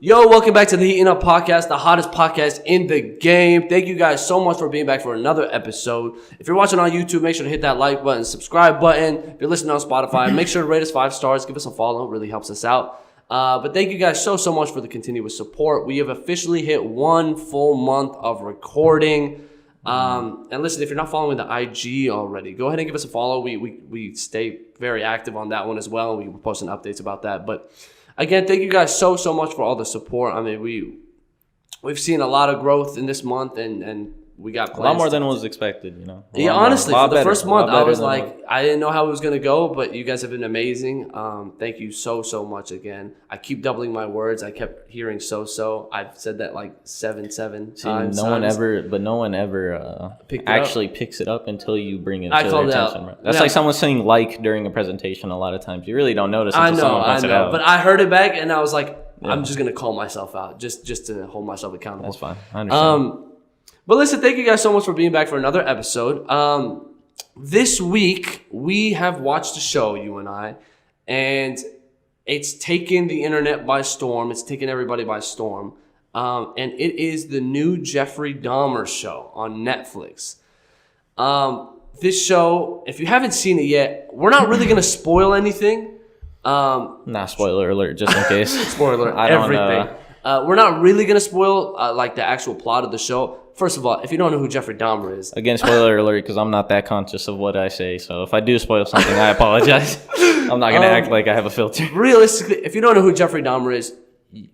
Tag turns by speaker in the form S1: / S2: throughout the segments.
S1: Yo, welcome back to the Heatin podcast, the hottest podcast in the game. Thank you guys so much for being back for another episode. If you're watching on YouTube, make sure to hit that like button, subscribe button. If you're listening on Spotify, make sure to rate us 5 stars, give us a follow. It really helps us out. But thank you guys so much for the continuous support. We have officially hit 1 full month of recording. And listen, if you're not following the IG already, go ahead and give us a follow. We stay very active on that one as well. We're posting updates about that. But again, thank you guys so much for all the support. I mean, we've seen a lot of growth in this month, and we got plans.
S2: A lot more than was expected, you know.
S1: Yeah, honestly, for the first month, I was like, I didn't know how it was going to go, but you guys have been amazing. Thank you so much again. I keep doubling my words. I kept hearing so. I've said that like seven times.
S2: No one ever actually picks it up until you bring it to their attention. Right? That's like someone saying like during a presentation a lot of times. You really don't notice until someone points it out.
S1: But I heard it back, and I was like, I'm just going to call myself out just to hold myself accountable.
S2: That's fine. I understand.
S1: But listen, thank you guys so much for being back for another episode. This week, we have watched a show, you and I, and it's taken the internet by storm. It's taken everybody by storm. And it is the new Jeffrey Dahmer show on Netflix. This show, if you haven't seen it yet, we're not really going to spoil anything.
S2: Spoiler alert, just in case.
S1: Spoiler alert, everything. We're not really going to spoil like the actual plot of the show. First of all, if you don't know who Jeffrey Dahmer is...
S2: Again, spoiler alert, because I'm not that conscious of what I say. So if I do spoil something, I apologize. I'm not going to act like I have a filter.
S1: Realistically, if you don't know who Jeffrey Dahmer is, you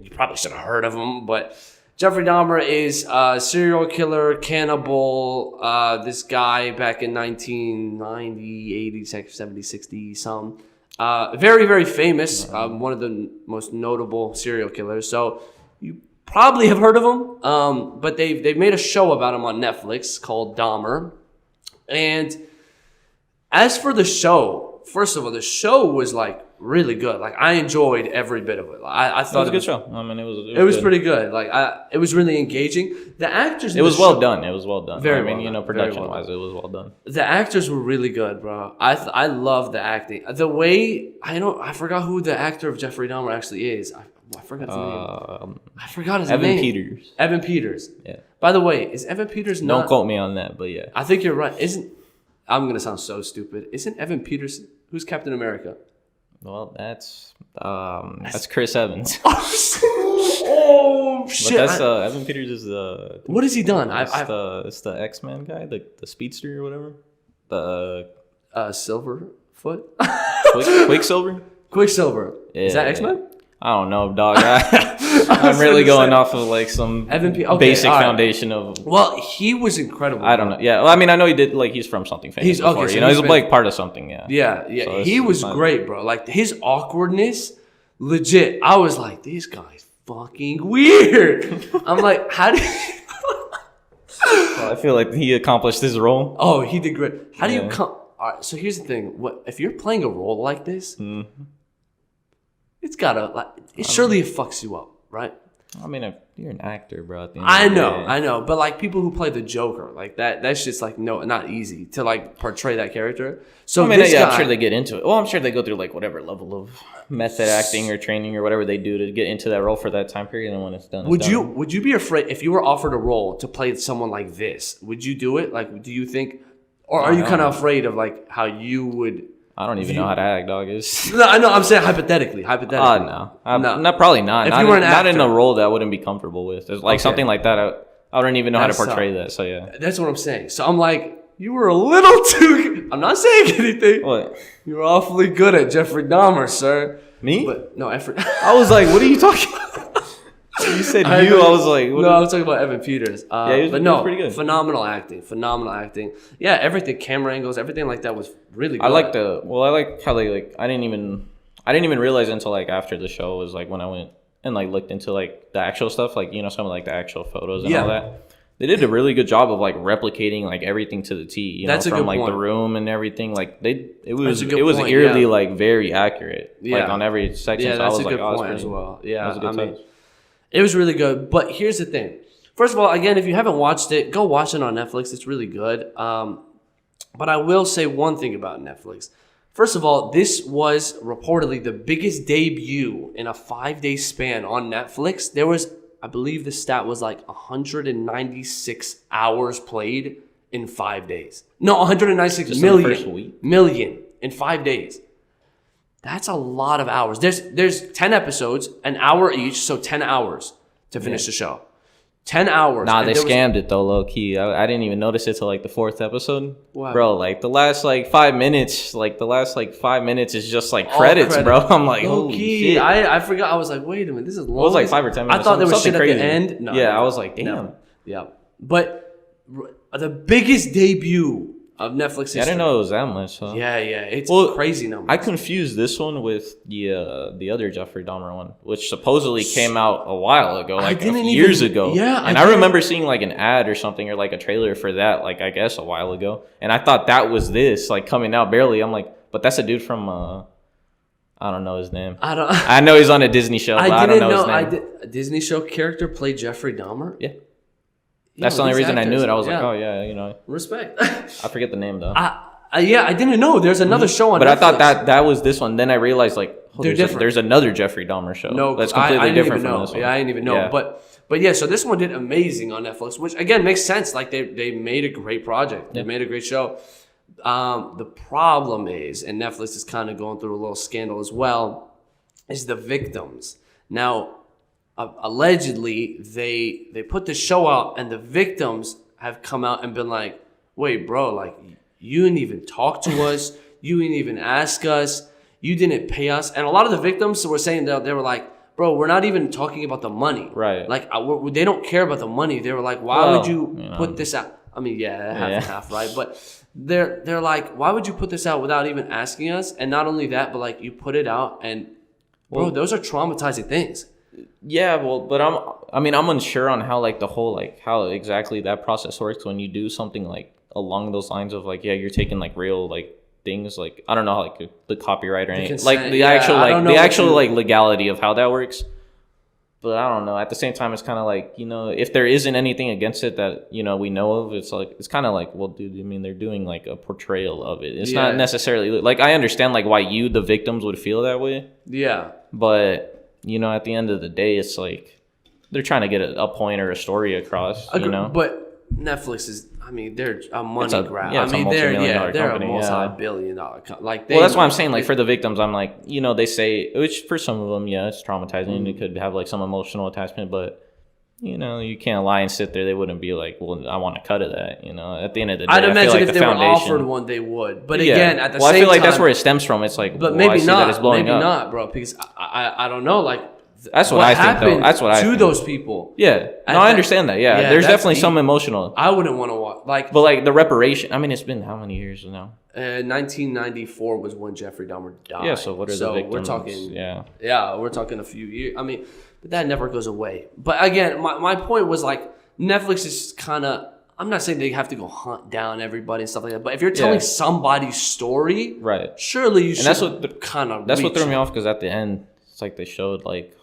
S1: probably should have heard of him. But Jeffrey Dahmer is a serial killer, cannibal. This guy back in 1990, 80, 70, 60, some. Very famous. One of the most notable serial killers. So you probably have heard of him, but they've made a show about him on Netflix called Dahmer. And as for the show, first of all, the show was like really good. Like I enjoyed every bit of it. I thought
S2: it was a good show. I mean,
S1: it was pretty good. Like it was really engaging. The actors.
S2: It was well done. It was well done.
S1: Very
S2: I mean,
S1: well
S2: you know, production wise, it was well done.
S1: The actors were really good, bro. I love the acting. The way I forgot who the actor of Jeffrey Dahmer actually is. I forgot his name. I forgot his name.
S2: Evan Peters.
S1: Evan Peters.
S2: Yeah.
S1: By the way, is Evan Peters not...
S2: Don't quote me on that, but yeah.
S1: I think you're right. I'm going to sound so stupid. Isn't Evan Peters... Who's Captain America?
S2: Well, that's Chris Evans.
S1: Oh, shit.
S2: But that's... Evan Peters is the...
S1: What has he done?
S2: It's the X-Men guy, the speedster or whatever. The...
S1: Silverfoot?
S2: Quicksilver?
S1: Quicksilver.
S2: Yeah,
S1: is that X-Men?
S2: I don't know, dog. I'm really going off of like some basic foundation of.
S1: Well, he was incredible.
S2: I don't know. Yeah, well, I mean, I know he did. Like, he's from something famous. Before, so he's like part of something. Yeah.
S1: Yeah. So he was great, bro. Like his awkwardness, legit. I was like, this guy's fucking weird. I'm like, how did?
S2: Well, I feel like he accomplished his role.
S1: Oh, he did great. How do you come? All right. So here's the thing. What if you're playing a role like this? Mm-hmm. It's gotta, surely it fucks you up, right?
S2: I mean, if you're an actor, bro. At the end
S1: I know. But like people who play the Joker, like that's just like, no, not easy to like portray that character. So
S2: I mean, I'm sure they get into it. Well, I'm sure they go through like whatever level of method acting or training or whatever they do to get into that role for that time period. And when it's done,
S1: would you be afraid if you were offered a role to play someone like this? Would you do it? Like, do you think, or are you kind of afraid of like how you would?
S2: I don't even know how to act, dog.
S1: No, I know. I'm saying hypothetically.
S2: No. Probably not.
S1: If you were an actor,
S2: not in a role that I wouldn't be comfortable with. It's like something like that. I wouldn't even know how to portray that. So yeah.
S1: That's what I'm saying. So I'm like, you were a little too. I'm not saying anything.
S2: What?
S1: You were awfully good at Jeffrey Dahmer, sir.
S2: Me?
S1: But no effort.
S2: I was like, what are you talking about? You said I was like...
S1: No, I was talking about Evan Peters.
S2: He was pretty good.
S1: Phenomenal acting. Yeah, everything, camera angles, everything like that was really good.
S2: I like how they like... I didn't even realize until like after the show was like when I went and like looked into like the actual stuff, like, you know, some of like the actual photos and all that. They did a really good job of like replicating like everything to the T, you know, from like the room and everything. Like it was eerily like very accurate, like on every section.
S1: Yeah,
S2: so
S1: that's
S2: I was
S1: a good
S2: like,
S1: point as well. Yeah,
S2: that was a good touch.
S1: It was really good. But here's the thing. First of all, again, if you haven't watched it, go watch it on Netflix. It's really good. But I will say one thing about Netflix. First of all, this was reportedly the biggest debut in a 5-day span on Netflix. There was, I believe the stat was like 196 hours played in 5 days. No, 196
S2: Just
S1: million.
S2: in the first week?
S1: Million in 5 days. That's a lot of hours. There's 10 episodes, an hour each, so 10 hours to finish the show. 10 hours.
S2: Nah, they scammed it though, low key. I didn't even notice it till like the 4th episode.
S1: Wow.
S2: Bro, like the last like 5 minutes, is just like credits, bro. I'm like, holy shit.
S1: I forgot. I was like, wait a minute, this is long.
S2: It was like 5 or 10 minutes.
S1: I thought there was shit
S2: crazy
S1: at the end. No,
S2: yeah, I was like, damn.
S1: No. Yeah. But the biggest debut of Netflix history.
S2: Yeah, I didn't know it was that much. So.
S1: Yeah, it's crazy numbers.
S2: I confused this one with the other Jeffrey Dahmer one, which supposedly came out a while ago, like years ago.
S1: Yeah,
S2: and I remember seeing like an ad or something or like a trailer for that, like I guess a while ago. And I thought that was this, like coming out barely. I'm like, but that's a dude from I don't know his name. I know he's on a Disney show, but I don't know his name.
S1: A Disney show character played Jeffrey Dahmer?
S2: Yeah. That's the only reason I knew it. I was like, oh yeah, you know.
S1: Respect.
S2: I forget the name though.
S1: I didn't know. There's another show on
S2: But
S1: Netflix.
S2: I thought that was this one. Then I realized like,
S1: they're different.
S2: There's another Jeffrey Dahmer show.
S1: No,
S2: that's completely different from this one.
S1: Yeah, I didn't even know.
S2: Yeah.
S1: But yeah, so this one did amazing on Netflix, which again makes sense. Like they made a great project. They made a great show. The problem is, and Netflix is kind of going through a little scandal as well, is the victims. Now, allegedly, they put the show out, and the victims have come out and been like, wait, bro, like, you didn't even talk to us. You didn't even ask us. You didn't pay us. And a lot of the victims were saying that they were like, bro, we're not even talking about the money.
S2: Right.
S1: Like, they don't care about the money. They were like, why would you put this out? I mean, yeah, half and half, right? But they're like, why would you put this out without even asking us? And not only that, but like, you put it out, and bro, those are traumatizing things.
S2: Yeah, well, but I'm unsure on how like the whole like how exactly that process works when you do something like along those lines of like, yeah, you're taking like real like things, like I don't know, like the copyright or anything, like the actual legality of how that works. But I don't know. At the same time, it's kind of like, you know, if there isn't anything against it that, you know, we know of, it's like, it's kind of like, well, dude, I mean, they're doing like a portrayal of it. It's not necessarily like, I understand like why the victims would feel that way. Yeah. But, you know, at the end of the day, it's like they're trying to get a point or a story across, you know?
S1: But Netflix is, I mean, they're a money grab.
S2: Yeah, it's a multi-million-dollar company.
S1: They're a multi-billion-dollar company. Like,
S2: well, that's why I'm saying, like, for the victims, I'm like, you know, they say, which for some of them, yeah, it's traumatizing. And it could have, like, some emotional attachment. But, you know, you can't lie and sit there. They wouldn't be like, well, I want a cut of that, you know? At the end of the day,
S1: I'd imagine
S2: like
S1: if they were offered one, they would. But again, at the same time...
S2: Well, I feel like that's where it stems from. It's like,
S1: but maybe not. Maybe not, bro. Because I don't know, like...
S2: That's what I think, though. That's what I think.
S1: To those people.
S2: Yeah. No, I understand that. Yeah. There's definitely some emotional.
S1: I wouldn't want to watch. Like,
S2: but, like, the reparation. I mean, it's been how many years now?
S1: 1994 was when Jeffrey Dahmer died.
S2: Yeah, so what are the victims?
S1: We're talking... Yeah, we're talking a few years. I mean, but that never goes away. But, again, my point was, like, Netflix is kind of... I'm not saying they have to go hunt down everybody and stuff like that. But if you're telling somebody's story... Right. Surely you should kind of...
S2: That's what threw me off, because at the end, it's like they showed, like...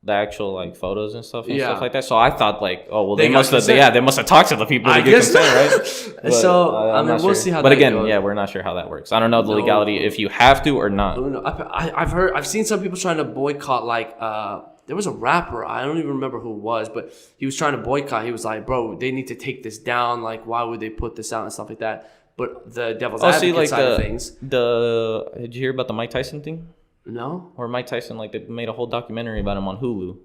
S2: the actual like photos and stuff like that. So I thought like, oh well, they must have talked to the people to get consent, right?
S1: But, so I mean, we'll see how.
S2: But again, we're not sure how that works. I don't know the legality if you have to or not.
S1: I've seen some people trying to boycott. Like there was a rapper, I don't even remember who it was, but he was trying to boycott. He was like, bro, they need to take this down. Like, why would they put this out and stuff like that? But the devil's advocate side of things.
S2: Did you hear about the Mike Tyson thing?
S1: No.
S2: Or Mike Tyson, like they made a whole documentary about him on Hulu.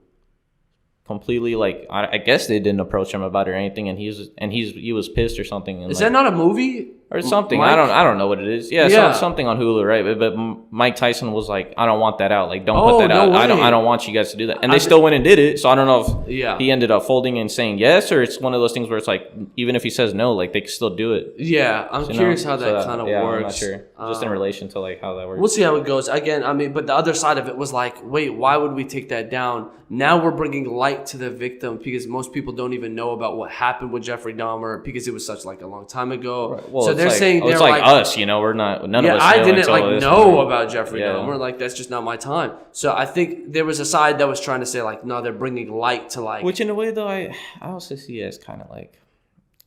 S2: Completely, like I guess they didn't approach him about it or anything, and he was pissed or something. And
S1: is that not a movie
S2: or something? Mike? I don't know what it is. Yeah. Something on Hulu, right? But Mike Tyson was like, I don't want that out. Like, don't put that out. I don't want you guys to do that. And they still went and did it. So I don't know if he ended up folding and saying yes, or it's one of those things where it's like even if he says no, like they can still do it.
S1: Yeah, I'm curious how that kind of works.
S2: I'm not sure. Just in relation to like how that works.
S1: We'll see how it goes. Again, I mean, but the other side of it was like, wait, why would we take that down? Now we're bringing light to the victim because most people don't even know about what happened with Jeffrey Dahmer because it was such like a long time ago. Right. Well, so they're saying they're like
S2: us, you know, we're not none of us.
S1: I didn't like know about Jeffrey Dahmer. Like that's just not my time. So I think there was a side that was trying to say like, no, they're bringing light to like.
S2: Which in a way though, I also see it as kind of like,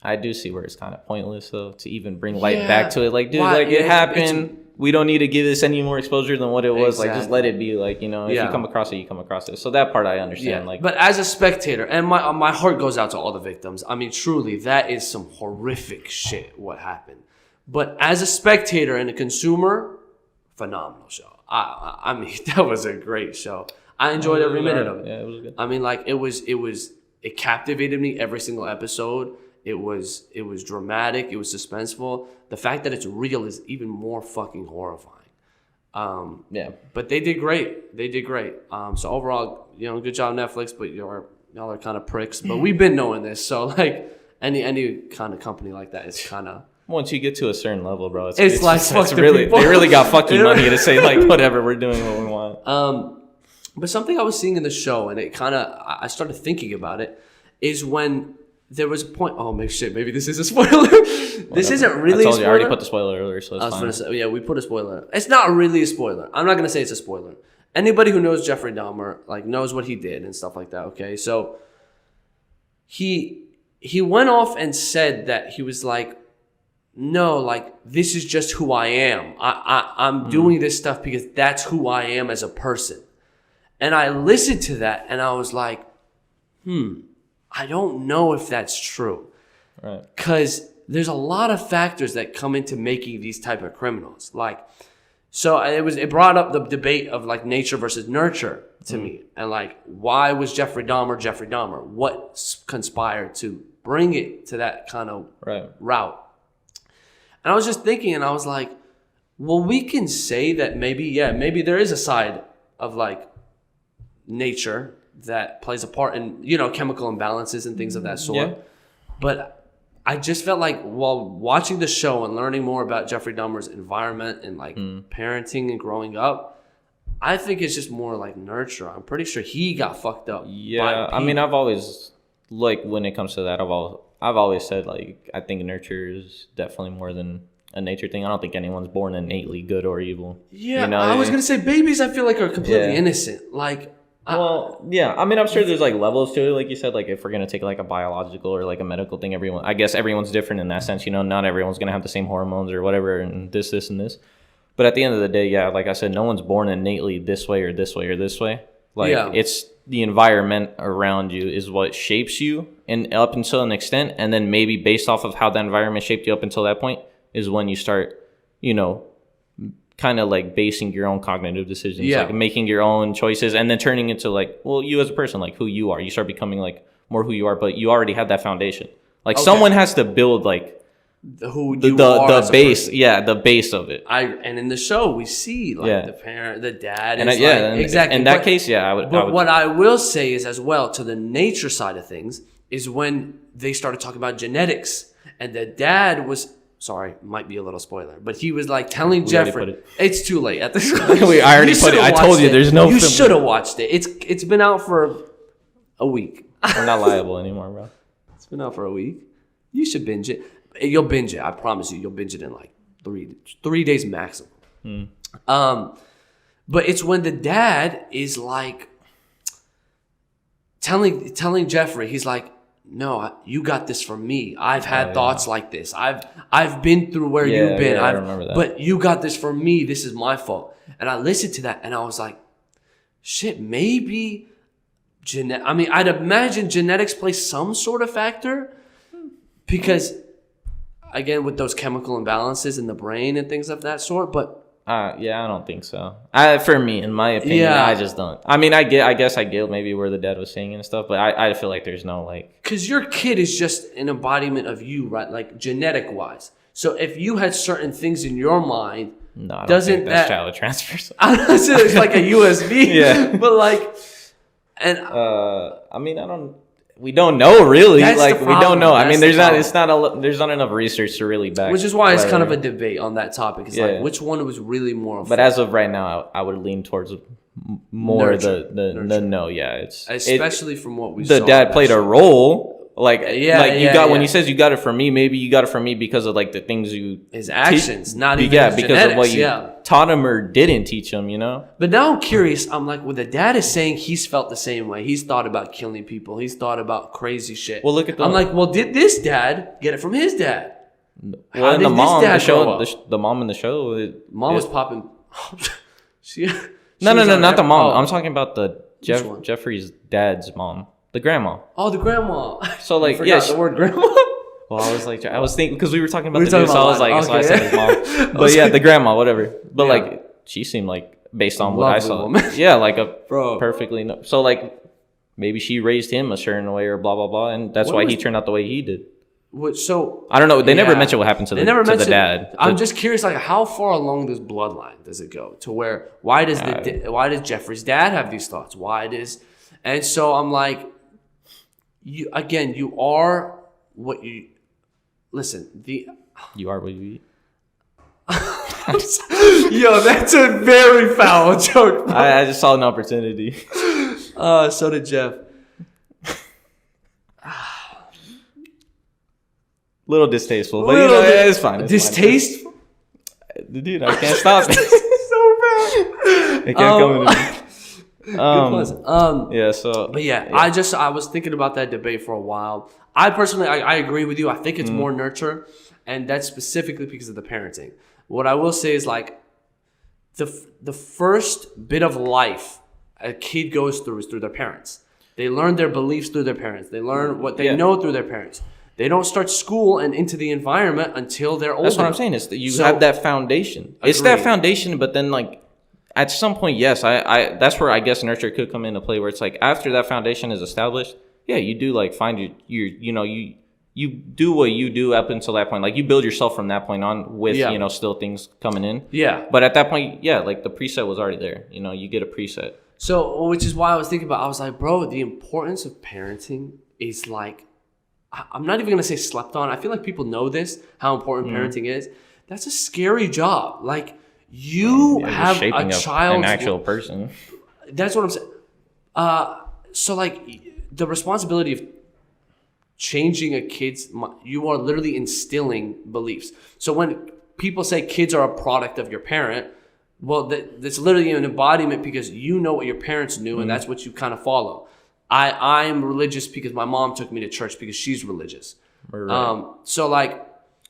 S2: I do see where it's kind of pointless though to even bring light back to it. Like, dude, like it happened. We don't need to give this any more exposure than what it was. Like, just let it be. Like, you know, if you come across it, you come across it. So that part I understand.
S1: Yeah.
S2: Like,
S1: but as a spectator, and my heart goes out to all the victims. I mean, truly, that is some horrific shit. What happened? But as a spectator and a consumer, phenomenal show. I mean, that was a great show. I enjoyed every minute of it.
S2: Yeah, it was good.
S1: I mean, like it captivated me every single episode. It was dramatic. It was suspenseful. The fact that it's real is even more fucking horrifying. But they did great. They did great. So overall, you know, good job Netflix. But y'all are kind of pricks. But we've been knowing this. So like any kind of company like that is kind of.
S2: Once you get to a certain level, bro,
S1: it's like fuck the
S2: really
S1: people.
S2: They really got fucking money to say like whatever, we're doing what we want.
S1: But something I was seeing in the show, and it kind of I started thinking about it, is when there was a point. Oh, maybe this is a spoiler. This isn't really.
S2: I told
S1: a spoiler.
S2: you, I already put the spoiler earlier, so it's fine.
S1: Gonna say, yeah, we put a spoiler. It's not really a spoiler. I'm not gonna say it's a spoiler. Anybody who knows Jeffrey Dahmer like knows what he did and stuff like that. Okay, so he went off and said that he was like, no, like this is just who I am. I'm doing this stuff because that's who I am as a person. And I listened to that and I was like, I don't know if that's true.
S2: Right.
S1: Because there's a lot of factors that come into making these type of criminals. Like, so it brought up the debate of like nature versus nurture to me. And like, why was Jeffrey Dahmer? What conspired to bring it to that kind of route? And I was just thinking, and I was like, well, we can say that maybe there is a side of like nature that plays a part in, you know, chemical imbalances and things of that sort. Yeah. But I just felt like while watching the show and learning more about Jeffrey Dahmer's environment and like parenting and growing up, I think it's just more like nurture. I'm pretty sure he got fucked up.
S2: Yeah, I mean, I've always, like, when it comes to that, I've always said, like, I think nurture is definitely more than a nature thing. I don't think anyone's born innately good or evil.
S1: Yeah,
S2: you know,
S1: I was going to say babies, I feel like, are completely innocent. Like,
S2: well, yeah. I mean, I'm sure there's, like, levels to it. Like you said, like, if we're going to take, like, a biological or, like, a medical thing, I guess everyone's different in that sense. You know, not everyone's going to have the same hormones or whatever and this, and this. But at the end of the day, yeah, like I said, no one's born innately this way or this way or this way. Like, it's the environment around you is what shapes you and up until an extent. And then maybe based off of how that environment shaped you up until that point is when you start, you know, kind of like basing your own cognitive decisions, like making your own choices and then turning into like, well, you as a person, like who you are. You start becoming like more who you are, but you already have that foundation. Like someone has to build like the base, the base of it.
S1: And in the show we see like the parent, the dad,
S2: and
S1: exactly.
S2: In that case, I would.
S1: What I will say is as well to the nature side of things is when they started talking about genetics, and the dad was. Sorry, might be a little spoiler, but he was like telling Jeffrey, "It's too late at this point."
S2: I already put it. I told you, there's no.
S1: You should have watched it. It's been out for a week.
S2: We're not liable anymore, bro.
S1: It's been out for a week. You should binge it. You'll binge it. I promise you. You'll binge it in like 3 days maximum. But it's when the dad is like telling Jeffrey, he's like, no, you got this from me. I've had thoughts like this. I've been through where you've been.
S2: I remember that.
S1: But you got this from me. This is my fault. And I listened to that and I was like, shit, maybe I mean, I'd imagine genetics play some sort of factor because, again, with those chemical imbalances in the brain and things of that sort. But
S2: I don't think so. For me, in my opinion, I just don't. I mean, I guess I get maybe where the dad was saying and stuff, but I feel like there's no like. Because
S1: your kid is just an embodiment of you, right? Like genetic wise. So if you had certain things in your mind,
S2: no, I don't think that's child transfer.
S1: It's like a USB. But like, and
S2: I mean, we don't know really. Like we don't know. I mean, there's not enough research to really back.
S1: Which is why it's kind of a debate on that topic. It's like which one was really more.
S2: But as of right now, I would lean towards more nurture. The no. Yeah,
S1: especially from what we saw.
S2: The dad played a role Like, when he says you got it from me, maybe you got it from me because of like the things
S1: his actions, not even his
S2: because
S1: genetics,
S2: of what you taught him or didn't teach him, you know.
S1: But now I'm curious. I'm like, when the dad is saying he's felt the same way, he's thought about killing people, he's thought about crazy shit.
S2: Well, look at
S1: I'm like, well, did this dad get it from his dad?
S2: Well, and the mom in the show,
S1: mom was popping.
S2: No, not the mom. I'm talking about the Jeffrey's dad's mom. The grandma.
S1: Oh, the grandma.
S2: So like,
S1: the word grandma.
S2: Well, I was thinking because we were talking about the news, so I was like, so I said his mom. But yeah, the grandma, whatever. But like, she seemed like based on what I saw, like a perfectly. So like, maybe she raised him a certain way or blah blah blah, and that's why he turned out the way he did.
S1: So
S2: I don't know. They never mentioned what happened to the dad.
S1: I'm just curious, like, how far along this bloodline does it go to where why does Jeffrey's dad have these thoughts? And so I'm like. You are what you listen.
S2: You are what you eat.
S1: Yo, that's a very foul joke.
S2: I just saw an opportunity.
S1: So did Jeff.
S2: Little distasteful, but it's fine.
S1: Distasteful?
S2: Dude, I can't stop it.
S1: So bad.
S2: It can't come in.
S1: I was thinking about that debate for a while. I personally, I agree with you. I think it's more nurture, and that's specifically because of the parenting. What I will say is like the first bit of life a kid goes through is through their parents. They learn their beliefs through their parents. They learn what they know through their parents. They don't start school and into the environment until they're older.
S2: That's what I'm saying. Is that you have that foundation. Agreed. It's that foundation, but then like. At some point, yes, I that's where I guess nurture could come into play. Where it's like after that foundation is established, yeah, you do like find you do what you do up until that point. Like you build yourself from that point on with still things coming in.
S1: Yeah.
S2: But at that point, yeah, like the preset was already there. You get a preset.
S1: So, which is why I was thinking about. I was like, bro, the importance of parenting is like, I'm not even gonna say slept on. I feel like people know this, how important parenting is. That's a scary job. Like. You have a child,
S2: an actual person.
S1: That's what I'm saying. So like the responsibility of changing a kid's, you are literally instilling beliefs. So when people say kids are a product of your parent, well, that's literally an embodiment because you know what your parents knew, and that's what you kind of follow. I'm religious because my mom took me to church because she's religious. Right. So like.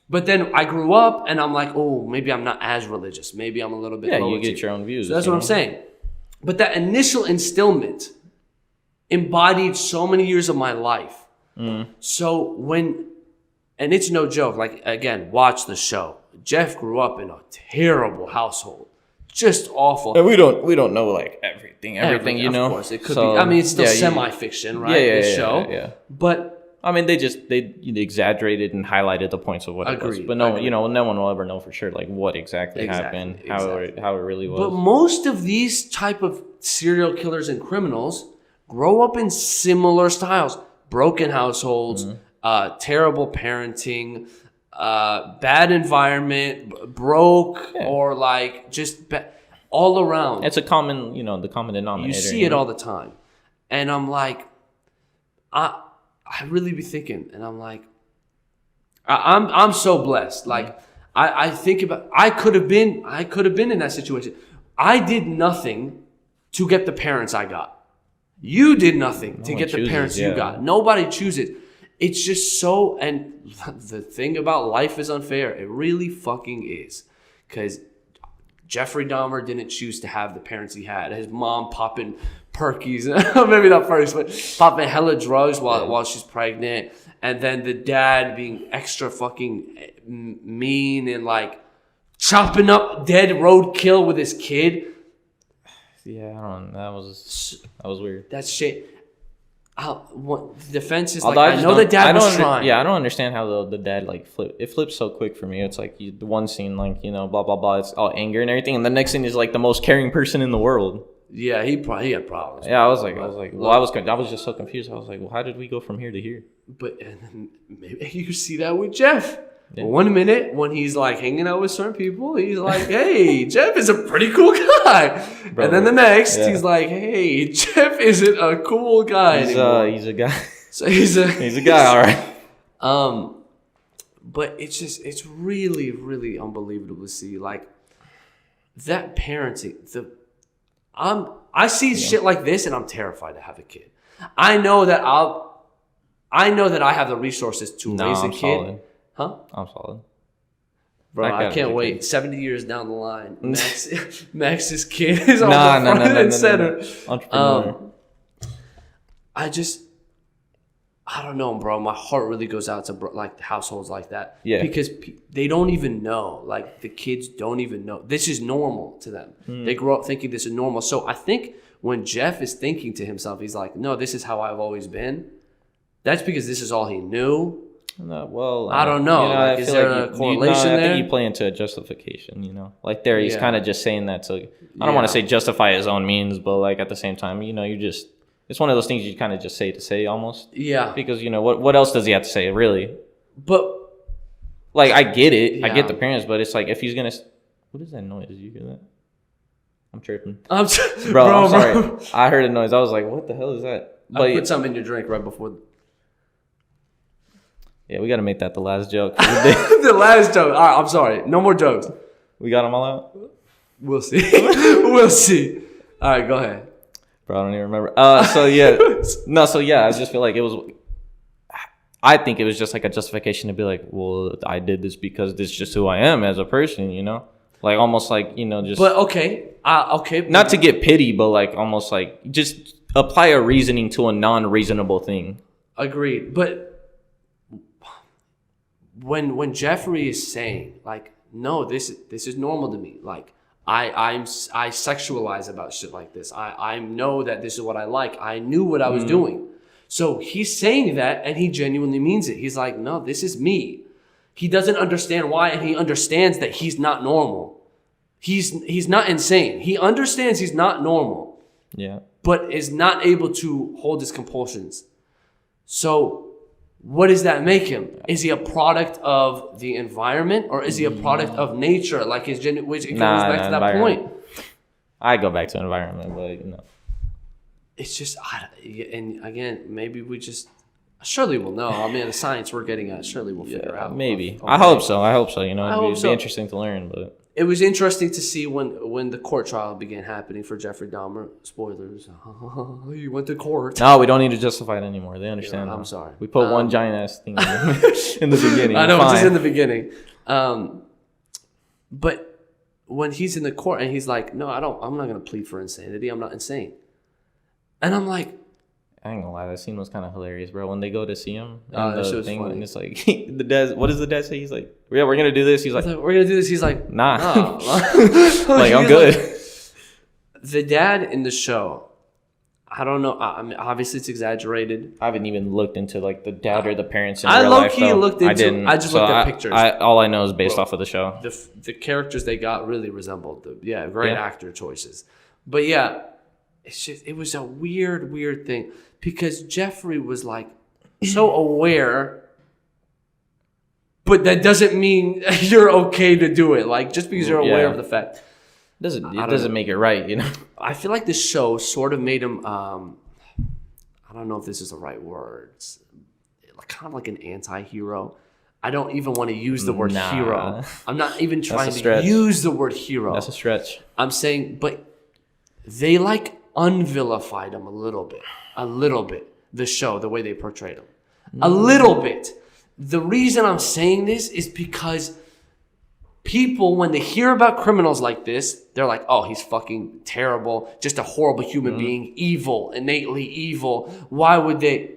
S1: But then I grew up and I'm like, oh, maybe I'm not as religious. Maybe I'm a little bit lower.
S2: You get your own views.
S1: So that's what I'm saying. But that initial instillment embodied so many years of my life. So and it's no joke, like, again, watch the show. Jeff grew up in a terrible household. Just awful.
S2: And we don't know like everything, you know.
S1: Of course, it could be. I mean, it's still semi-fiction, right? This show.
S2: Yeah.
S1: But
S2: I mean, they exaggerated and highlighted the points of what it was. But no one will ever know for sure, like, what exactly happened, how it really was.
S1: But most of these type of serial killers and criminals grow up in similar styles. Broken households, terrible parenting, bad environment, broke, or like just all around.
S2: It's a common, the common denominator.
S1: You see it all the time. And I'm like, I really be thinking, and I'm like, I'm so blessed. Like, I think about, I could have been in that situation. I did nothing to get the parents I got. You did nothing to get the parents you got. Nobody chooses. It's just so, and the thing about life is unfair. It really fucking is. Because Jeffrey Dahmer didn't choose to have the parents he had. His mom popping perkies, maybe not perkies, but popping hella drugs while she's pregnant. And then the dad being extra fucking mean and like chopping up dead roadkill with his kid.
S2: Yeah, I don't know. That was weird.
S1: That's shit. The defense is like, I know the dad was trying.
S2: Yeah, I don't understand how the dad like flipped. It flips so quick for me. It's like the one scene, like, blah blah blah. It's all anger and everything, and the next scene is like the most caring person in the world.
S1: Yeah, he had problems.
S2: Yeah, I was just so confused. I was like, well, how did we go from here to here?
S1: But and then maybe you see that with Jeff. Yeah. 1 minute when he's like hanging out with certain people, he's like, hey, Jeff is a pretty cool guy. Bro, and then the next, he's like, hey, Jeff isn't a cool guy anymore.
S2: He's a guy.
S1: So he's
S2: a guy, all right.
S1: But it's really, really unbelievable to see like that parenting. I see shit like this and I'm terrified to have a kid. I know that I have the resources to raise a kid.
S2: Solid.
S1: Huh?
S2: I'm solid.
S1: Bro, I can't wait. 70 years down the line, Max's kid is on the front and center.
S2: Entrepreneur.
S1: I don't know, bro. My heart really goes out to like households like that.
S2: Yeah.
S1: Because they don't even know. Like the kids don't even know. This is normal to them. They grow up thinking this is normal. So I think when Jeff is thinking to himself, he's like, no, this is how I've always been. That's because this is all he knew.
S2: Well,
S1: I don't know. Like, is there a correlation there?
S2: I think you play into a justification, you know? Like there, he's kind of just saying that to, I don't want to say justify his own means, but like at the same time, you know, it's one of those things you kind of just say almost. Yeah. Because, you know, what else does he have to say, really?
S1: But,
S2: like, I get it. Yeah. I get the parents, but it's like, if he's going to, what is that noise? Did you hear that? I'm tripping. I'm sorry. Bro. I heard a noise. I was like, what the hell is that?
S1: But I put something in your drink right before.
S2: Yeah, we got to make that the last joke.
S1: The last joke. All right, I'm sorry. No more jokes.
S2: We got them all out?
S1: We'll see. We'll see. All right, go ahead.
S2: Bro, I don't even remember. So yeah, I just feel like I think it was just like a justification to be like, well, I did this because this is just who I am as a person, you know? Like almost like, you know, just.
S1: But okay.
S2: Not to get pity, but like almost like just apply a reasoning to a non-reasonable thing.
S1: Agreed. But when Jeffrey is saying like, no, this is normal to me. Like I sexualize about shit like this. I know that this is what I like. I knew what I was doing. So he's saying that and he genuinely means it. He's like, no, this is me. He doesn't understand why, and he understands that he's not normal. He's not insane. He understands he's not normal.
S2: Yeah.
S1: But is not able to hold his compulsions. So what does that make him? Is he a product of the environment, or is he a product of nature? Like his which it goes back to that point.
S2: I go back to environment, but you know,
S1: it's just, and again, maybe we just surely we'll know. I mean, the science we're getting at, surely we'll figure out.
S2: Maybe. Okay. I hope so. You know, it'd be interesting to learn, but.
S1: It was interesting to see when the court trial began happening for Jeffrey Dahmer. Spoilers. He went to court.
S2: No, we don't need to justify it anymore. They understand.
S1: I'm sorry.
S2: We put one giant ass thing in the beginning.
S1: I know, it's just in the beginning. But when he's in the court and he's like, no, I'm not going to plead for insanity. I'm not insane. And I'm like,
S2: I ain't gonna lie, that scene was kind of hilarious, bro. When they go to see him, and the thing,
S1: funny.
S2: And it's like the dad. What does the dad say? He's like, "Yeah, we're gonna do this." He's like,
S1: "We're gonna do this." He's like,
S2: "Nah, like I'm good."
S1: Like, the dad in the show, I don't know. I mean, obviously it's exaggerated.
S2: I haven't even looked into like the dad or the parents in
S1: real
S2: life.
S1: I low-key looked into. I didn't. I just looked at pictures.
S2: All I know is based off of the show.
S1: The characters they got really resembled great actor choices. But yeah, it was a weird thing. Because Jeffrey was like so aware, but that doesn't mean you're okay to do it. Like just because you're aware of the fact,
S2: it doesn't make it right, you know.
S1: I feel like this show sort of made him. I don't know if this is the right words. Kind of like an anti-hero. I don't even want to use the word hero. I'm not even trying to use the word hero.
S2: That's a stretch.
S1: I'm saying, but they like unvilified him a little bit. The show, the way they portrayed him. A little bit. The reason I'm saying this is because people, when they hear about criminals like this, they're like, oh, he's fucking terrible. Just a horrible human being. Evil. Innately evil. Why would they?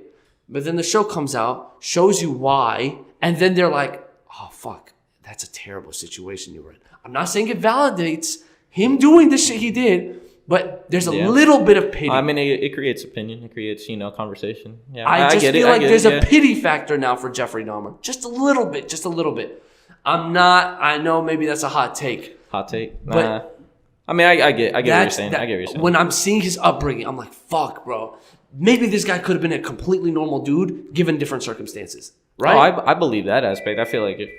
S1: But then the show comes out, shows you why, and then they're like, oh, fuck. That's a terrible situation you were in. I'm not saying it validates him doing the shit he did, but there's a little bit of pity.
S2: I mean, it creates opinion. It creates, conversation. Yeah,
S1: I just feel like there's a pity factor now for Jeffrey Dahmer. Just a little bit. I know maybe that's a hot take.
S2: Nah. But I mean, I get what you're saying. I get what you're saying.
S1: When I'm seeing his upbringing, I'm like, fuck, bro. Maybe this guy could have been a completely normal dude given different circumstances. Right?
S2: Oh, I believe that aspect. I feel like if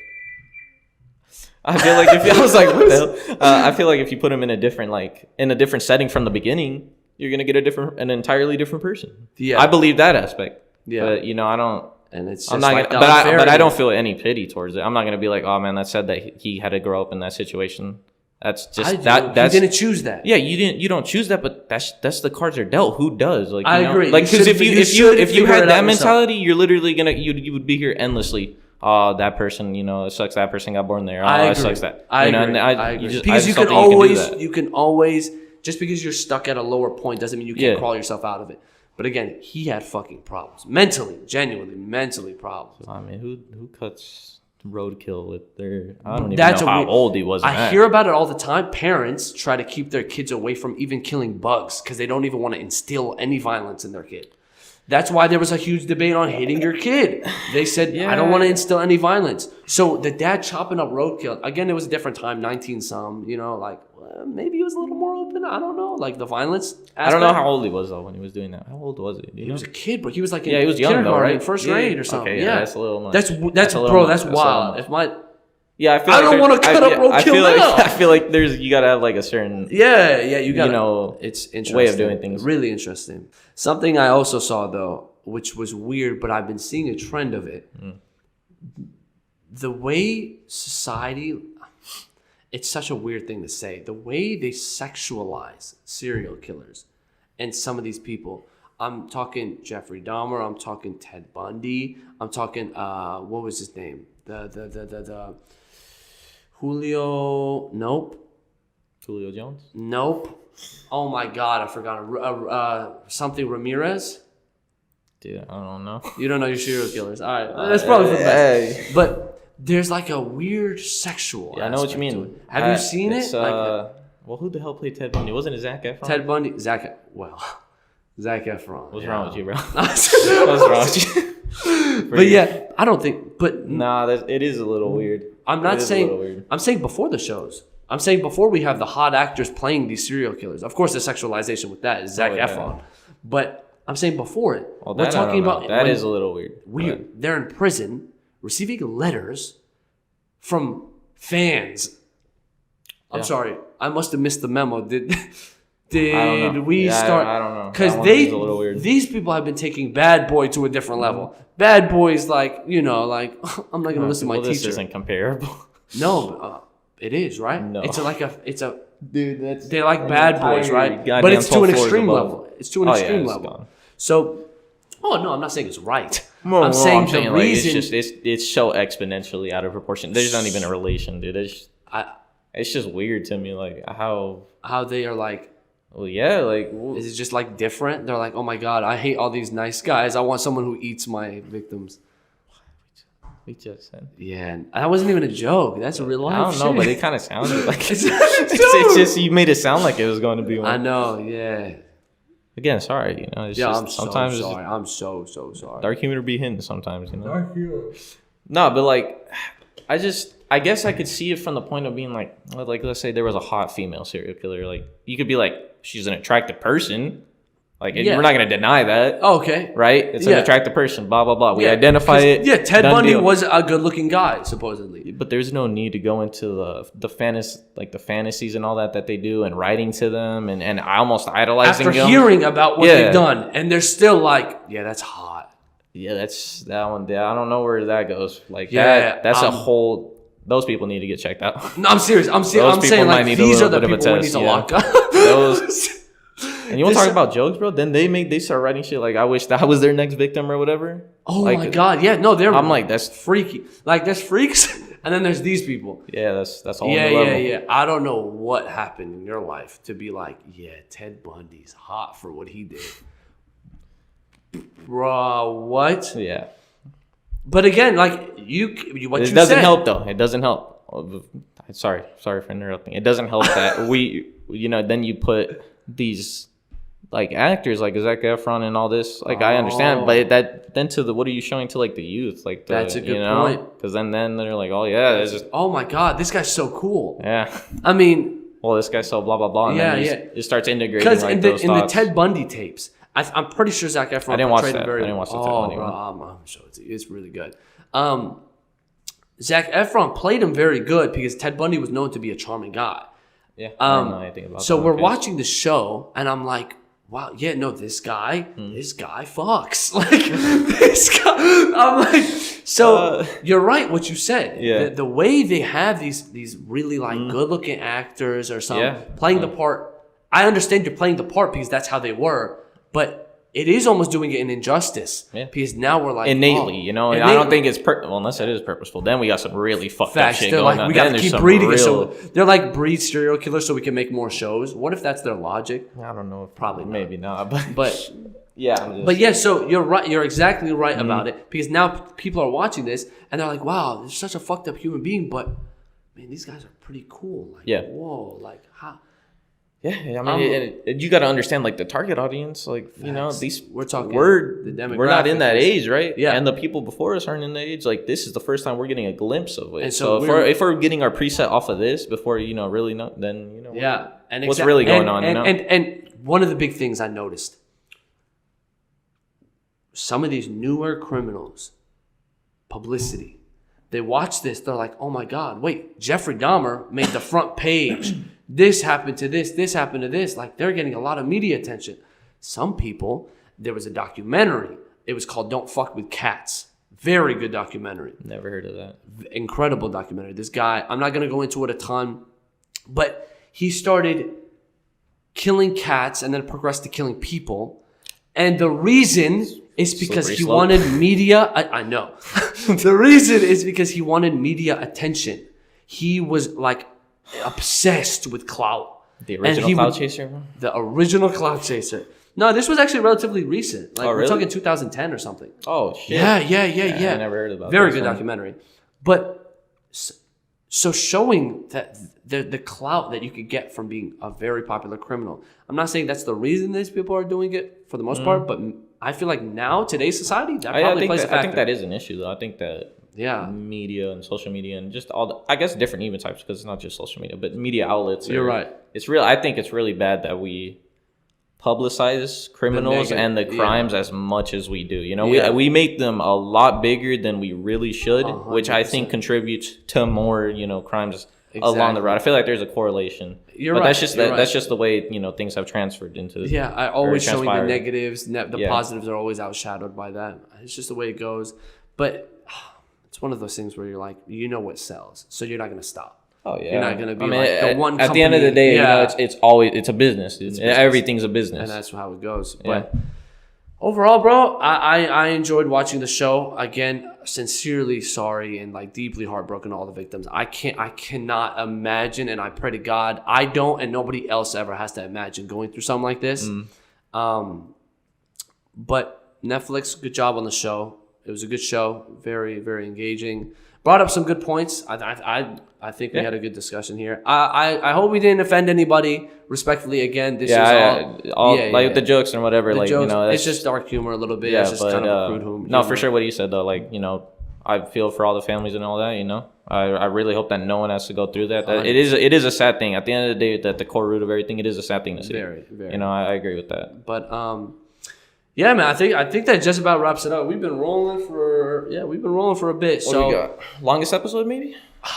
S2: I was like, what the hell? I feel like if you put him in a different setting from the beginning, you're gonna get an entirely different person. Yeah, I believe that aspect.
S1: Yeah.
S2: But you know, I don't.
S1: And it's just
S2: I'm not
S1: like
S2: gonna, but I don't feel any pity towards it. I'm not gonna be like, oh man, that's sad that he had to grow up in that situation. That's just that's
S1: he didn't choose that.
S2: Yeah, you don't choose that, but that's the cards are dealt. Who does? Like, you know?
S1: agree.
S2: Like, because if you had that mentality,
S1: yourself.
S2: you're literally gonna you would be here endlessly. Oh, that person, you know, it sucks that person got born there. Oh, it sucks that.
S1: I agree. Because you can always just because you're stuck at a lower point doesn't mean you can't crawl yourself out of it. But again, he had fucking problems. Genuinely mentally problems.
S2: I mean, who cuts roadkill with their... I don't even know how old he was.
S1: I hear about it all the time. Parents try to keep their kids away from even killing bugs because they don't even want to instill any violence in their kid. That's why there was a huge debate on hitting your kid. They said, I don't want to instill any violence. So the dad chopping up roadkill, again, it was a different time, 19-some, you know, like, maybe he was a little more open. I don't know, like the violence aspect.
S2: I don't know how old he was, though, when he was doing that. How old was he?
S1: He was a kid, but he was like
S2: he was young, though, right?
S1: First grade or something.
S2: Okay, that's a little much.
S1: That's wild. If my...
S2: Yeah,
S1: I don't want to cut up roadkill now.
S2: I feel like you gotta have like a certain
S1: you gotta,
S2: you know,
S1: it's interesting
S2: way of doing things.
S1: Really interesting. Something I also saw though, which was weird, but I've been seeing a trend of it. The way society, it's such a weird thing to say. The way they sexualize serial killers and some of these people. I'm talking Jeffrey Dahmer. I'm talking Ted Bundy. I'm talking what was his name? The Julio. Nope.
S2: Julio Jones.
S1: Nope. Oh my God, I forgot. Something Ramirez.
S2: Dude, I don't know.
S1: You don't know your serial killers. All right, that's probably the best. But there's like a weird sexual.
S2: Yeah, I know what you mean.
S1: Have you seen it?
S2: Well, who the hell played Ted Bundy? Wasn't it Zac Efron?
S1: Ted Bundy. Zac Efron.
S2: What's wrong with you, bro? What's wrong with you?
S1: But yeah, I don't think. But
S2: nah, it is a little weird.
S1: I'm not saying. I'm saying before the shows. I'm saying before we have the hot actors playing these serial killers. Of course, the sexualization with that is Zac Efron. But I'm saying before it.
S2: Well, we're talking about that is a little weird.
S1: Weird. But they're in prison receiving letters from fans. I'm sorry. I must have missed the memo. Did we start?
S2: I don't know.
S1: Because these people have been taking Bad Boy to a different level. Bad Boy's like, you know, like, I'm not going to listen to my teacher.
S2: This isn't comparable.
S1: No, it is, right?
S2: No.
S1: Dude, they're like Bad Boys, right? But it's to an extreme level. It's to an extreme level. Gone. So, no, I'm not saying it's right. I'm saying the reason...
S2: It's so exponentially out of proportion. There's not even a relation, dude. It's just weird to me, like, how
S1: they are like...
S2: Well, yeah, like...
S1: Is it just, like, different? They're like, oh, my God, I hate all these nice guys. I want someone who eats my victims.
S2: We just said...
S1: Yeah, that wasn't even a joke. That's a real life
S2: I don't know, but it kind of sounded like... it's just, you made it sound like it was going to be one.
S1: I know, yeah.
S2: Again, sorry, you know. It's just, sometimes
S1: so sorry. I'm so sorry.
S2: Dark humor be hitting sometimes, you know.
S1: Dark humor.
S2: No, but like, I guess I could see it from the point of being like let's say there was a hot female serial killer. Like, you could be like, she's an attractive person. Like, we're not gonna deny that.
S1: Okay.
S2: Right? It's an attractive person. Blah blah blah. We identify it.
S1: Yeah, Ted Bundy was a good-looking guy, supposedly.
S2: But there's no need to go into the fantasies and all that they do, and writing to them, and almost idolizing them.
S1: After hearing about what they've done, and they're still like, yeah, that's hot.
S2: Yeah, that's that one. Yeah, I don't know where that goes. Like, that's a whole. Those people need to get checked out.
S1: No, I'm serious. I'm saying like these are the people we need to lock up.
S2: And you want to talk about jokes, bro? Then they start writing shit like, I wish that was their next victim or whatever.
S1: Oh my God, yeah, no,
S2: I'm like, that's
S1: freaky. Like, there's freaks, and then there's these people.
S2: Yeah, that's all.
S1: Yeah. I don't know what happened in your life to be like, yeah, Ted Bundy's hot for what he did, bro. What?
S2: Yeah.
S1: But again, like
S2: it doesn't help though. It doesn't help. Sorry for interrupting. It doesn't help that then you put these like actors like Zac Efron and all this. Like, I understand, but what are you showing to like the youth? Like,
S1: that's a good point.
S2: Because then they're like, oh yeah, it's just,
S1: oh my God, this guy's so cool.
S2: Yeah.
S1: I mean,
S2: well, this guy's so blah blah blah. And it starts integrating like
S1: because in the Ted Bundy tapes, I'm pretty sure Zac Efron.
S2: I didn't watch that. I didn't watch the Ted Bundy one.
S1: I'm sure it's really good. Zac Efron played him very good because Ted Bundy was known to be a charming guy.
S2: Yeah, I don't know anything about that.
S1: So we're watching the show, and I'm like, wow, yeah, no, this guy fucks. Like, this guy, I'm like, so you're right, what you said.
S2: Yeah.
S1: The way they have these really, like, good-looking actors or something playing the part, I understand you're playing the part because that's how they were, but it is almost doing it an injustice. Yeah. Because now we're like...
S2: Innately, you know? Innately. I don't think it's... well, unless it is purposeful. Then we got some really fucked up shit going on.
S1: We got to keep breeding it. So they're like, breed serial killers so we can make more shows. What if that's their logic?
S2: I don't know.
S1: Probably not.
S2: Maybe not.
S1: But
S2: yeah.
S1: But yeah, so you're right. You're exactly right about it. Because now people are watching this and they're like, wow, they're such a fucked up human being. But, man, these guys are pretty cool. Like, whoa, like, how...
S2: Yeah, I mean, you got to understand, like, the target audience, like, you know, these
S1: we're talking
S2: we're not in that age, right?
S1: Yeah,
S2: and the people before us aren't in that age. Like, this is the first time we're getting a glimpse of it. And so if we're getting our preset off of this before, you know, really know, then, you know,
S1: and
S2: what's really going on, you know?
S1: And one of the big things I noticed, some of these newer criminals, publicity, they watch this, they're like, oh my God, wait, Jeffrey Dahmer made the front page. This happened to this happened to this. Like, they're getting a lot of media attention. Some people, there was a documentary. It was called Don't Fuck With Cats. Very good documentary.
S2: Never heard of that.
S1: Incredible documentary. This guy, I'm not going to go into it a ton, but he started killing cats and then progressed to killing people. And the reason is because he wanted media. I know. The reason is because he wanted media attention. He was like obsessed with clout.
S2: The original clout chaser?
S1: The original clout chaser. No, this was actually relatively recent. Like, we're talking 2010 or something.
S2: Oh, shit.
S1: Yeah.
S2: I never heard about that.
S1: Very good documentary. But so showing that the clout that you could get from being a very popular criminal. I'm not saying that's the reason these people are doing it for the most part, but I feel like now, today's society, that probably plays a factor.
S2: I think that is an issue, though. I think that media and social media and just all the, I guess, different even types, because it's not just social media, but media outlets.
S1: You're right.
S2: It's real. I think it's really bad that we publicize criminals and the crimes as much as we do. You know, we make them a lot bigger than we really should, 100%. Which I think contributes to more, you know, crimes along the road. I feel like there's a correlation. But that's just the way, you know, things have transferred into.
S1: Yeah, I always showing the negatives. The positives are always outshadowed by that. It's just the way it goes. But it's one of those things where you're like, you know what sells, so you're not going to stop.
S2: Oh yeah,
S1: you're not going to be the one company.
S2: At the end of the day, you know, it's always a business. Everything's a business,
S1: and that's how it goes. But overall, bro, I enjoyed watching the show. Again, sincerely sorry and like deeply heartbroken to all the victims. I cannot imagine, and I pray to God I don't, and nobody else ever has to imagine going through something like this. But Netflix, good job on the show. It was a good show, very, very engaging. Brought up some good points. I think we had a good discussion here. I hope we didn't offend anybody. Respectfully, again, this is all like the jokes and whatever. Like jokes, you know, it's just dark humor a little bit. Yeah, it's just kind of crude humor.
S2: No, for sure. What you said though, like, you know, I feel for all the families and all that. You know, I really hope that no one has to go through that. It is a sad thing. At the end of the day, that the core root of everything, it is a sad thing to see.
S1: Very, very.
S2: You know, I agree with that.
S1: But yeah, man, I think that just about wraps it up. We've been rolling for a bit.
S2: What do we got? Longest episode, maybe?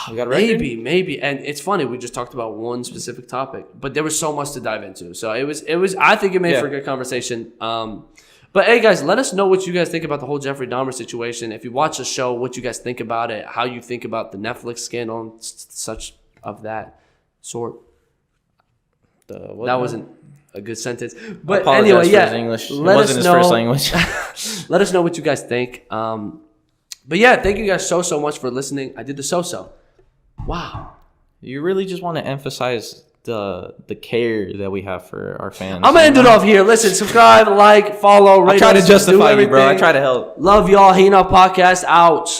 S2: We got a record?
S1: Maybe. And it's funny, we just talked about one specific topic, but there was so much to dive into. So it was. I think it made for a good conversation. But hey, guys, let us know what you guys think about the whole Jeffrey Dahmer situation. If you watch the show, what you guys think about it, how you think about the Netflix scandal, and such of that sort. That wasn't a good sentence, but anyway,
S2: English. It wasn't his first language.
S1: Let us know what you guys think. But yeah, thank you guys so much for listening. I did the so. Wow,
S2: you really just want to emphasize the care that we have for our fans.
S1: I'm gonna end it off here. Listen, subscribe, like, follow, rate.
S2: I try to justify you, bro. I try to help.
S1: Love y'all. Heatin Podcast out.